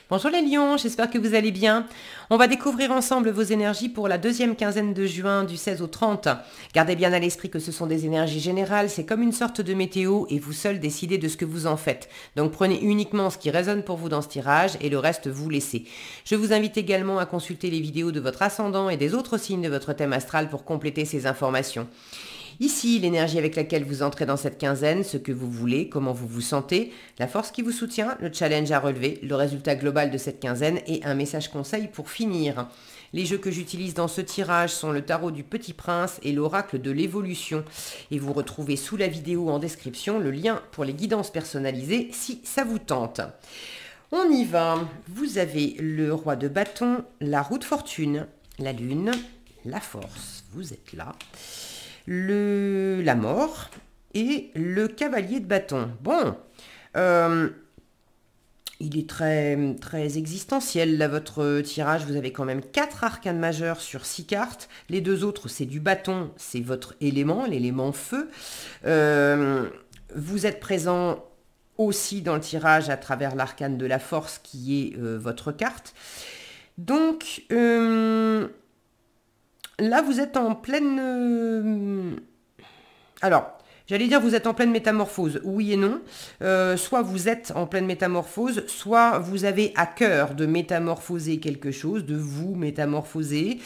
Bonjour les lions, j'espère que vous allez bien. On va découvrir ensemble vos énergies pour la deuxième quinzaine de juin du 16 au 30. Gardez bien à l'esprit que ce sont des énergies générales, c'est comme une sorte de météo et vous seuls décidez de ce que vous en faites. Donc prenez uniquement ce qui résonne pour vous dans ce tirage et le reste vous laissez. Je vous invite également à consulter les vidéos de votre ascendant et des autres signes de votre thème astral pour compléter ces informations. Ici, l'énergie avec laquelle vous entrez dans cette quinzaine, ce que vous voulez, comment vous vous sentez, la force qui vous soutient, le challenge à relever, le résultat global de cette quinzaine et un message conseil pour finir. Les jeux que j'utilise dans ce tirage sont le tarot du Petit Prince et l'oracle de l'évolution. Et vous retrouvez sous la vidéo en description le lien pour les guidances personnalisées si ça vous tente. On y va. Vous avez le roi de bâton, la roue de fortune, la lune, la force, vous êtes là. La mort et le cavalier de bâton. Bon, il est très existentiel là votre tirage. Vous avez quand même 4 arcanes majeurs sur 6 cartes. Les deux autres, c'est du bâton, c'est votre élément, l'élément feu. Vous êtes présent aussi dans le tirage à travers l'arcane de la force qui est votre carte. Donc, là, vous êtes en pleine... Alors, j'allais dire vous êtes en pleine métamorphose, oui et non. Soit vous êtes en pleine métamorphose, soit vous avez à cœur de métamorphoser quelque chose, de vous métamorphoser,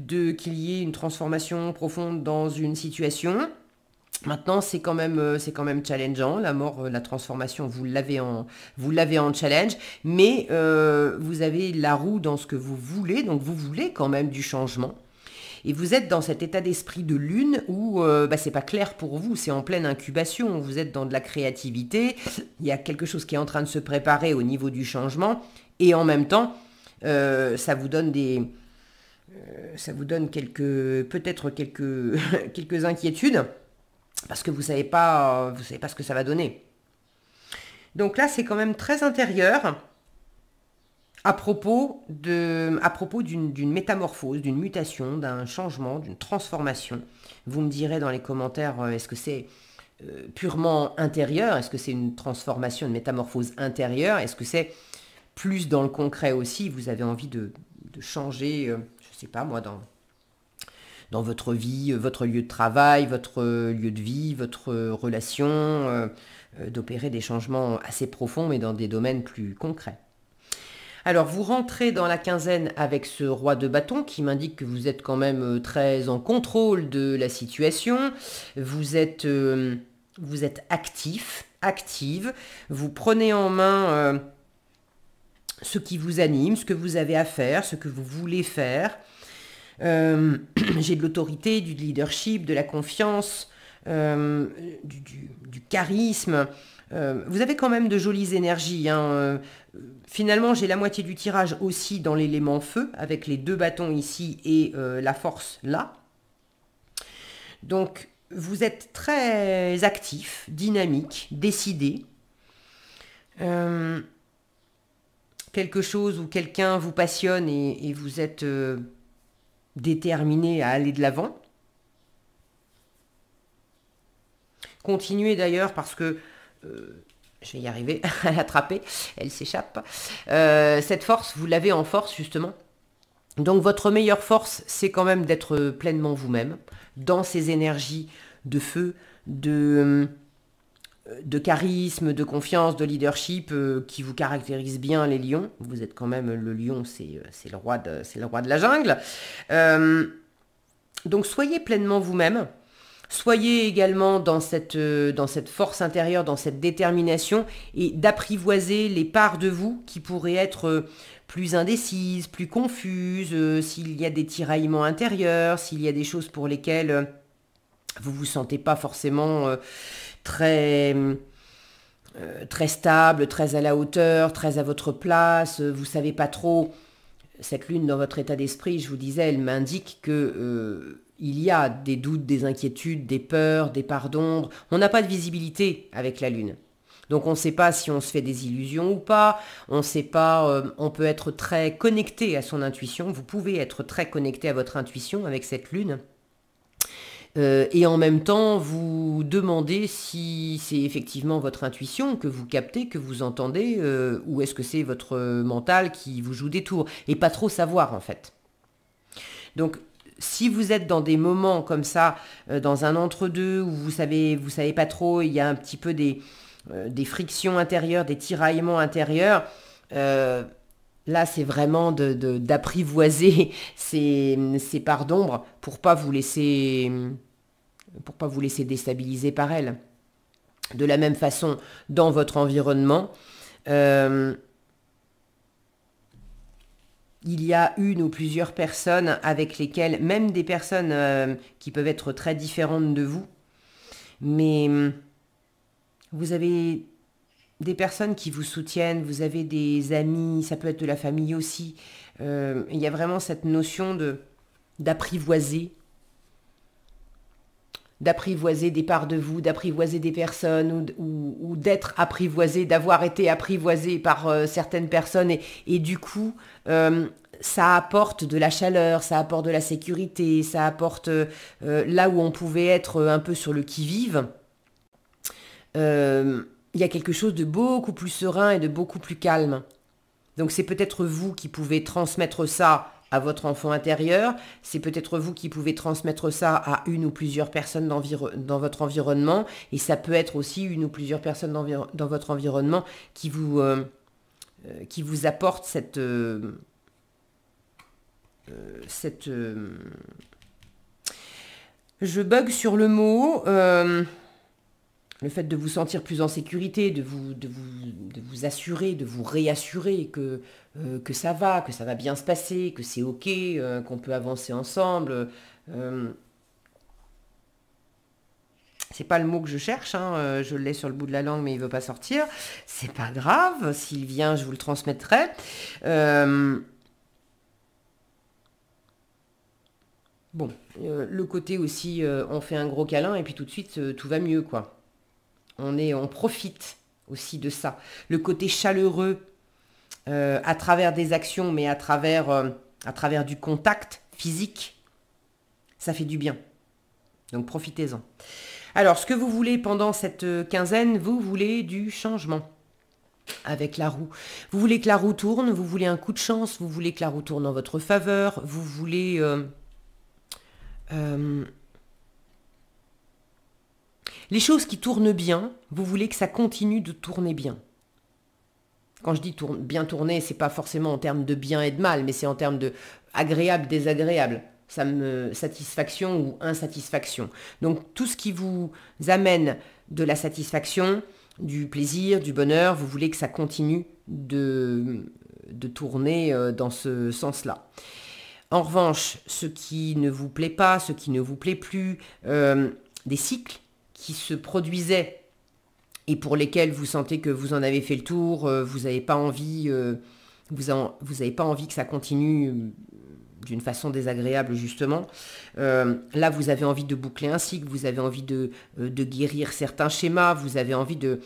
qu'il y ait une transformation profonde dans une situation. Maintenant, c'est quand même challengeant. La mort, la transformation, vous l'avez en challenge, mais vous avez la roue dans ce que vous voulez, donc vous voulez quand même du changement. Et vous êtes dans cet état d'esprit de lune où c'est pas clair pour vous, c'est en pleine incubation, vous êtes dans de la créativité, il y a quelque chose qui est en train de se préparer au niveau du changement, et en même temps, ça vous donne peut-être quelques inquiétudes, parce que vous savez pas ce que ça va donner. Donc là, c'est quand même très intérieur. À propos d'une métamorphose, d'une mutation, d'un changement, d'une transformation. Vous me direz dans les commentaires, est-ce que c'est purement intérieur? Est-ce que c'est une transformation, une métamorphose intérieure? Est-ce que c'est plus dans le concret aussi? Vous avez envie de changer, je ne sais pas moi, dans votre vie, votre lieu de travail, votre lieu de vie, votre relation, d'opérer des changements assez profonds, mais dans des domaines plus concrets. Alors, vous rentrez dans la quinzaine avec ce roi de bâton qui m'indique que vous êtes quand même très en contrôle de la situation. Vous êtes actif, active. Vous prenez en main ce qui vous anime, ce que vous avez à faire, ce que vous voulez faire. J'ai de l'autorité, du leadership, de la confiance, du charisme. Vous avez quand même de jolies énergies. Finalement, j'ai la moitié du tirage aussi dans l'élément feu, avec les deux bâtons ici et la force là. Donc, vous êtes très actif, dynamique, décidé. Quelque chose ou quelqu'un vous passionne et vous êtes déterminé à aller de l'avant. Continuez d'ailleurs parce que... je vais y arriver à l'attraper, elle s'échappe. Cette force, vous l'avez en force justement. Donc votre meilleure force, c'est quand même d'être pleinement vous-même, dans ces énergies de feu, de charisme, de confiance, de leadership qui vous caractérisent bien les lions. Vous êtes quand même le lion, c'est le roi de la jungle. Donc soyez pleinement vous-même. Soyez également dans cette force intérieure, dans cette détermination et d'apprivoiser les parts de vous qui pourraient être plus indécises, plus confuses, s'il y a des tiraillements intérieurs, s'il y a des choses pour lesquelles vous ne vous sentez pas forcément très stable, très à la hauteur, très à votre place, vous ne savez pas trop. Cette lune dans votre état d'esprit, je vous disais, elle m'indique que... il y a des doutes, des inquiétudes, des peurs, des parts d'ombre. On n'a pas de visibilité avec la Lune. Donc on ne sait pas si on se fait des illusions ou pas. On ne sait pas, on peut être très connecté à son intuition. Vous pouvez être très connecté à votre intuition avec cette Lune. Et en même temps, vous demandez si c'est effectivement votre intuition que vous captez, que vous entendez, ou est-ce que c'est votre mental qui vous joue des tours, et pas trop savoir en fait. Donc, si vous êtes dans des moments comme ça, dans un entre-deux, où vous savez pas trop, il y a un petit peu des frictions intérieures, des tiraillements intérieurs, là, c'est vraiment d'apprivoiser ces parts d'ombre pour pas vous laisser déstabiliser par elles. De la même façon, dans votre environnement, il y a une ou plusieurs personnes avec lesquelles, même des personnes qui peuvent être très différentes de vous, mais vous avez des personnes qui vous soutiennent, vous avez des amis, ça peut être de la famille aussi. Il y a vraiment cette notion d'apprivoiser des parts de vous, d'apprivoiser des personnes ou d'être apprivoisé, d'avoir été apprivoisé par certaines personnes et du coup ça apporte de la chaleur, ça apporte de la sécurité, ça apporte là où on pouvait être un peu sur le qui-vive. Il y a quelque chose de beaucoup plus serein et de beaucoup plus calme. Donc c'est peut-être vous qui pouvez transmettre ça à votre enfant intérieur, c'est peut-être vous qui pouvez transmettre ça à une ou plusieurs personnes dans votre environnement, et ça peut être aussi une ou plusieurs personnes dans votre environnement qui vous apportent je bug sur le mot, le fait de vous sentir plus en sécurité, de vous assurer, de vous réassurer que ça va bien se passer, que c'est ok, qu'on peut avancer ensemble. C'est pas le mot que je cherche, hein, je l'ai sur le bout de la langue mais il veut pas sortir. C'est pas grave, s'il vient je vous le transmettrai. Bon, le côté aussi, on fait un gros câlin et puis tout de suite tout va mieux quoi. On profite aussi de ça. Le côté chaleureux à travers des actions, mais à travers du contact physique, ça fait du bien. Donc profitez-en. Alors, ce que vous voulez pendant cette quinzaine, vous voulez du changement avec la roue. Vous voulez que la roue tourne, vous voulez un coup de chance, vous voulez que la roue tourne en votre faveur, vous voulez... les choses qui tournent bien, vous voulez que ça continue de tourner bien. Quand je dis bien tourner, c'est pas forcément en termes de bien et de mal, mais c'est en termes de agréable, désagréable, satisfaction ou insatisfaction. Donc tout ce qui vous amène de la satisfaction, du plaisir, du bonheur, vous voulez que ça continue de tourner dans ce sens-là. En revanche, ce qui ne vous plaît pas, ce qui ne vous plaît plus, des cycles qui se produisaient et pour lesquels vous sentez que vous en avez fait le tour, vous n'avez pas envie, vous avez pas envie que ça continue d'une façon désagréable justement. Là, vous avez envie de boucler un cycle, vous avez envie de guérir certains schémas, vous avez envie de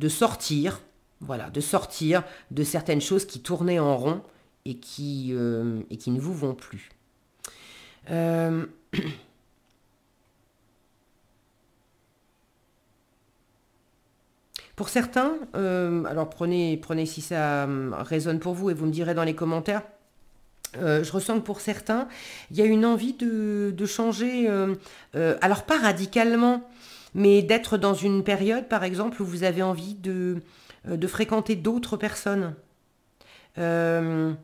sortir, voilà, de sortir de certaines choses qui tournaient en rond et qui ne vous vont plus. Pour certains, alors prenez si ça résonne pour vous et vous me direz dans les commentaires, je ressens que pour certains, il y a une envie de changer, alors pas radicalement, mais d'être dans une période, par exemple, où vous avez envie de fréquenter d'autres personnes. On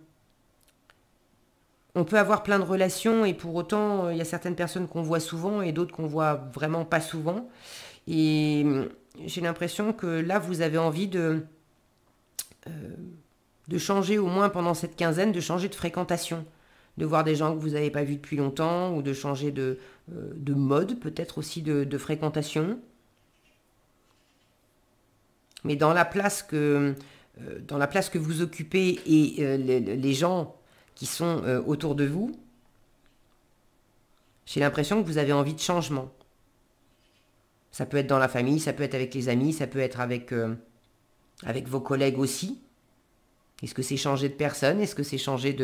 peut avoir plein de relations et pour autant, il y a certaines personnes qu'on voit souvent et d'autres qu'on voit vraiment pas souvent. Et j'ai l'impression que là, vous avez envie de changer au moins pendant cette quinzaine, de changer de fréquentation, de voir des gens que vous n'avez pas vus depuis longtemps ou de changer de mode, peut-être aussi de fréquentation. Mais dans la place que vous occupez et les gens qui sont autour de vous, j'ai l'impression que vous avez envie de changement. Ça peut être dans la famille, ça peut être avec les amis, ça peut être avec vos collègues aussi. Est-ce que c'est changer de personne? Est-ce que c'est changer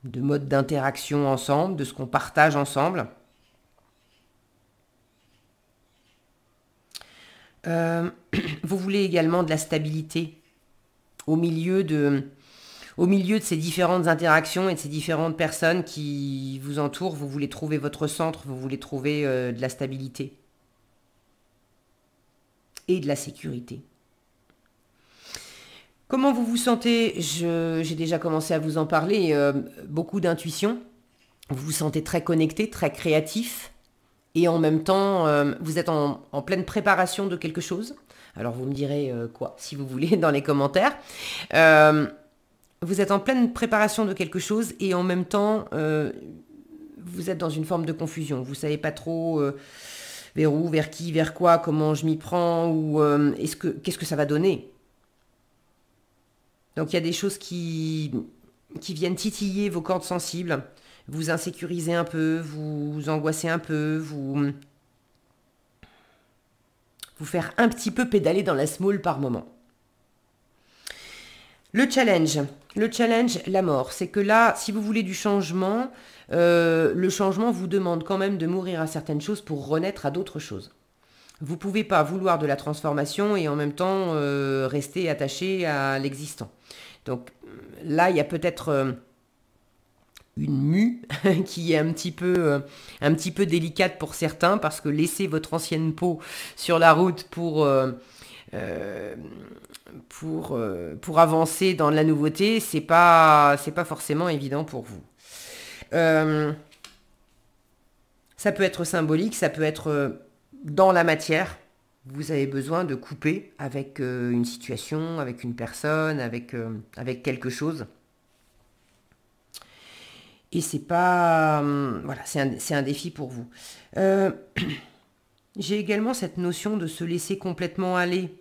de modes d'interaction ensemble, de ce qu'on partage ensemble. Vous voulez également de la stabilité au milieu de ces différentes interactions et de ces différentes personnes qui vous entourent. Vous voulez trouver votre centre, vous voulez trouver de la stabilité et de la sécurité. Comment vous vous sentez? J'ai déjà commencé à vous en parler. Beaucoup d'intuition. Vous vous sentez très connecté, très créatif. Et en même temps, vous êtes en pleine préparation de quelque chose. Alors vous me direz quoi, si vous voulez, dans les commentaires. Vous êtes en pleine préparation de quelque chose et en même temps, vous êtes dans une forme de confusion. Vous ne savez pas trop vers où, vers qui, vers quoi, comment je m'y prends, ou qu'est-ce que ça va donner. Donc il y a des choses qui viennent titiller vos cordes sensibles, vous insécuriser un peu, vous angoisser un peu, vous faire un petit peu pédaler dans la small par moment. Le challenge, la mort, c'est que là, si vous voulez du changement, le changement vous demande quand même de mourir à certaines choses pour renaître à d'autres choses. Vous ne pouvez pas vouloir de la transformation et en même temps rester attaché à l'existant. Donc là, il y a peut-être une mue qui est un petit peu délicate pour certains, parce que laisser votre ancienne peau sur la route pour avancer dans la nouveauté, c'est pas forcément évident pour vous. Ça peut être symbolique, ça peut être dans la matière. Vous avez besoin de couper avec une situation, avec une personne, avec quelque chose. Et c'est pas... voilà, c'est un défi pour vous. J'ai également cette notion de se laisser complètement aller.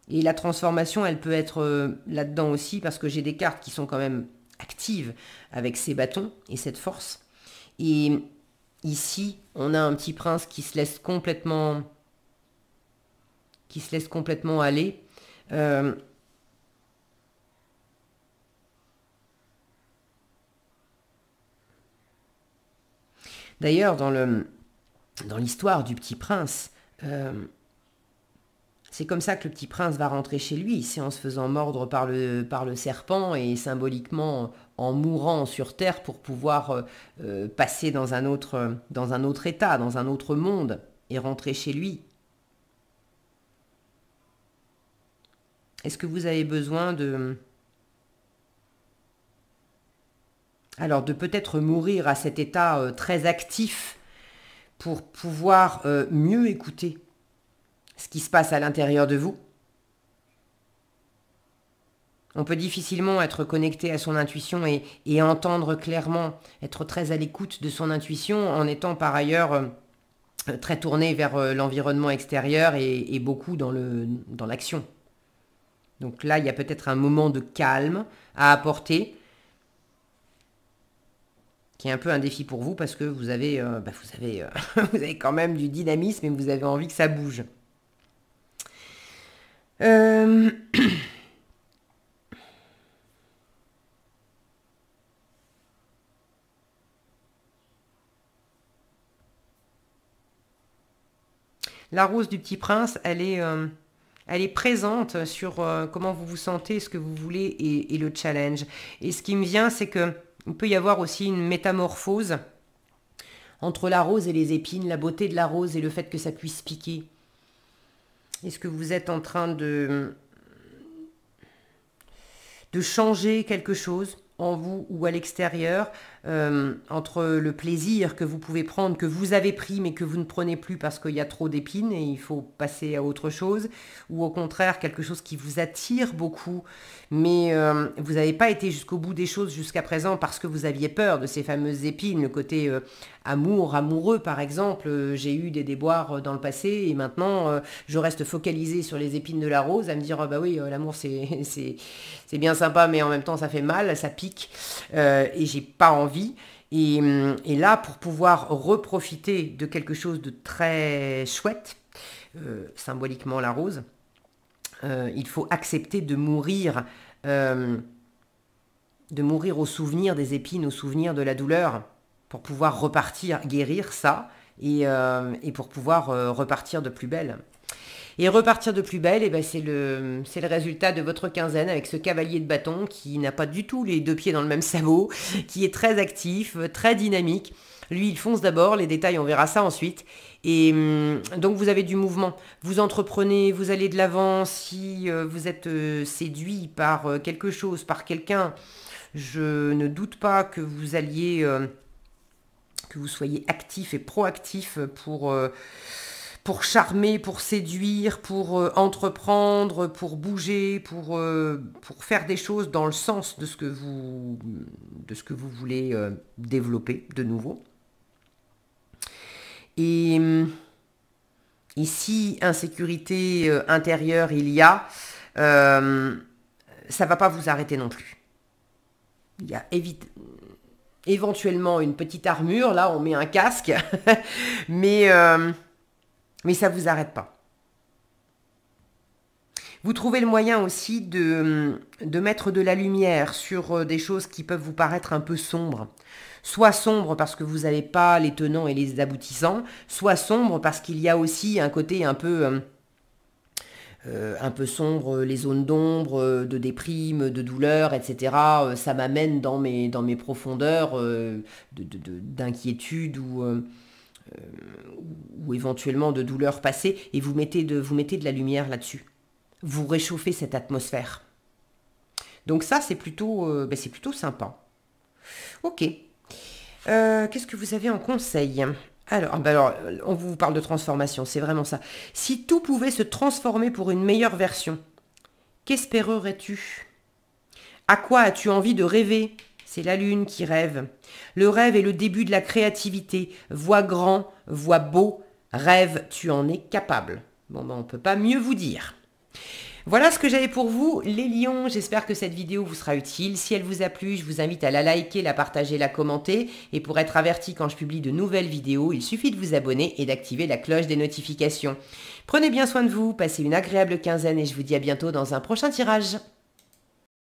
Et la transformation, elle peut être là-dedans aussi, parce que j'ai des cartes qui sont quand même actives avec ces bâtons et cette force. Et ici, on a un petit prince qui se laisse complètement aller. D'ailleurs, dans l'histoire du Petit Prince, c'est comme ça que le Petit Prince va rentrer chez lui. C'est en se faisant mordre par le serpent et symboliquement en mourant sur Terre pour pouvoir passer dans un autre état, dans un autre monde et rentrer chez lui. Est-ce que vous avez besoin de peut-être mourir à cet état très actif pour pouvoir mieux écouter ce qui se passe à l'intérieur de vous? On peut difficilement être connecté à son intuition et entendre clairement, être très à l'écoute de son intuition en étant par ailleurs très tourné vers l'environnement extérieur et beaucoup dans l'action. Donc là, il y a peut-être un moment de calme à apporter, qui est un peu un défi pour vous, parce que vous avez vous avez quand même du dynamisme et vous avez envie que ça bouge. La rose du Petit Prince, elle est présente sur comment vous vous sentez, ce que vous voulez et le challenge. Et ce qui me vient, c'est que il peut y avoir aussi une métamorphose entre la rose et les épines, la beauté de la rose et le fait que ça puisse piquer. Est-ce que vous êtes en train de changer quelque chose en vous ou à l'extérieur, entre le plaisir que vous pouvez prendre, que vous avez pris mais que vous ne prenez plus parce qu'il y a trop d'épines et il faut passer à autre chose, ou au contraire quelque chose qui vous attire beaucoup mais vous n'avez pas été jusqu'au bout des choses jusqu'à présent parce que vous aviez peur de ces fameuses épines, le côté amoureux par exemple. J'ai eu des déboires dans le passé et maintenant je reste focalisée sur les épines de la rose à me dire bah oui, l'amour c'est bien sympa mais en même temps ça fait mal, ça pique et j'ai pas envie. Et là, pour pouvoir reprofiter de quelque chose de très chouette, symboliquement la rose, il faut accepter de mourir de mourir au souvenir des épines, au souvenir de la douleur, pour pouvoir repartir, guérir ça, et pour pouvoir repartir de plus belle. Et repartir de plus belle, eh ben c'est le résultat de votre quinzaine avec ce cavalier de bâton qui n'a pas du tout les deux pieds dans le même sabot, qui est très actif, très dynamique. Lui, il fonce d'abord, les détails, on verra ça ensuite. Et donc, vous avez du mouvement. Vous entreprenez, vous allez de l'avant. Si vous êtes séduit par quelque chose, par quelqu'un, je ne doute pas que vous alliez, que vous soyez actif et proactif pour charmer, pour séduire, pour entreprendre, pour bouger, pour faire des choses dans le sens de ce que vous voulez développer de nouveau. Et si insécurité intérieure il y a, ça ne va pas vous arrêter non plus. Il y a éventuellement une petite armure, là on met un casque, mais ça ne vous arrête pas. Vous trouvez le moyen aussi de mettre de la lumière sur des choses qui peuvent vous paraître un peu sombres. Soit sombres parce que vous n'avez pas les tenants et les aboutissants, soit sombres parce qu'il y a aussi un côté un peu sombre, les zones d'ombre, de déprime, de douleur, etc. Ça m'amène dans mes profondeurs d'inquiétude ou éventuellement de douleurs passées, et vous mettez de la lumière là-dessus. Vous réchauffez cette atmosphère. Donc ça, c'est plutôt sympa. Ok. Qu'est-ce que vous avez en conseil ? Alors, on vous parle de transformation, c'est vraiment ça. Si tout pouvait se transformer pour une meilleure version, qu'espérerais-tu ? À quoi as-tu envie de rêver ? C'est la lune qui rêve. Le rêve est le début de la créativité. Vois grand, vois beau, rêve, tu en es capable. Bon, on ne peut pas mieux vous dire. Voilà ce que j'avais pour vous, les lions. J'espère que cette vidéo vous sera utile. Si elle vous a plu, je vous invite à la liker, la partager, la commenter. Et pour être averti quand je publie de nouvelles vidéos, il suffit de vous abonner et d'activer la cloche des notifications. Prenez bien soin de vous, passez une agréable quinzaine et je vous dis à bientôt dans un prochain tirage.